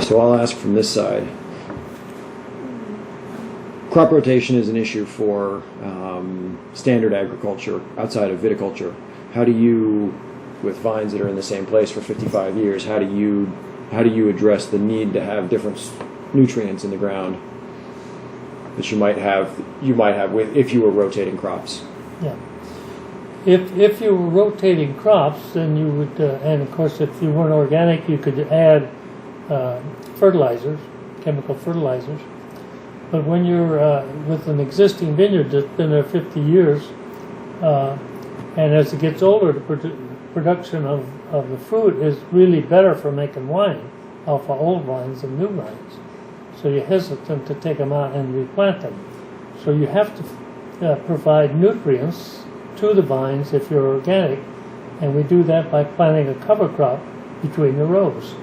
So I'll ask from this side. Crop rotation is an issue for standard agriculture outside of viticulture. How do you, with vines that are in the same place for 55 years, how do you address the need to have different nutrients in the ground that you might have with if you were rotating crops? Yeah. If you were rotating crops, then you would, and of course, if you weren't organic, you could add fertilizers, chemical fertilizers. But when you're with an existing vineyard that's been there 50 years, and as it gets older, the production of the fruit is really better for making wine off of old vines than new vines. So you're hesitant to take them out and replant them. So you have to provide nutrients to the vines if you're organic, and we do that by planting a cover crop between the rows,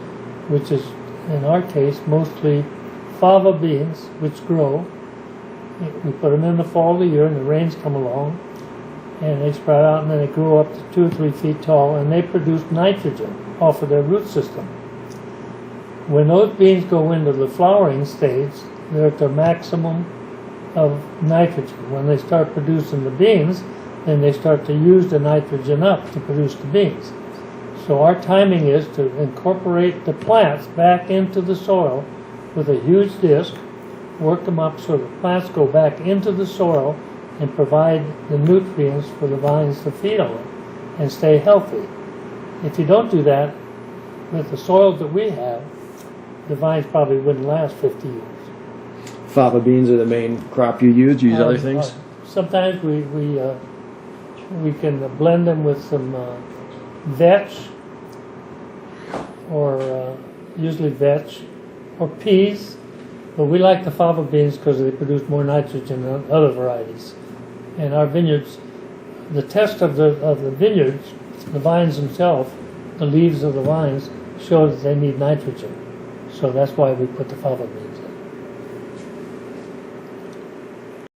which is, in our case, mostly fava beans, which grow. We put them in the fall of the year, and the rains come along, and they sprout out, and then they grow up to 2 or 3 feet tall, and they produce nitrogen off of their root system. When those beans go into the flowering stage, they're at their maximum of nitrogen. When they start producing the beans, then they start to use the nitrogen up to produce the beans. So our timing is to incorporate the plants back into the soil with a huge disc, work them up so the plants go back into the soil and provide the nutrients for the vines to feed on and stay healthy. If you don't do that, with the soils that we have, the vines probably wouldn't last 50 years. Fava beans are the main crop you use. Do you use other things? Sometimes we can blend them with some vetch, or usually vetch, or peas. But we like the fava beans because they produce more nitrogen than other varieties. And our vineyards, the test of the vineyards, the vines themselves, the leaves of the vines, show that they need nitrogen. So that's why we put the fava beans in.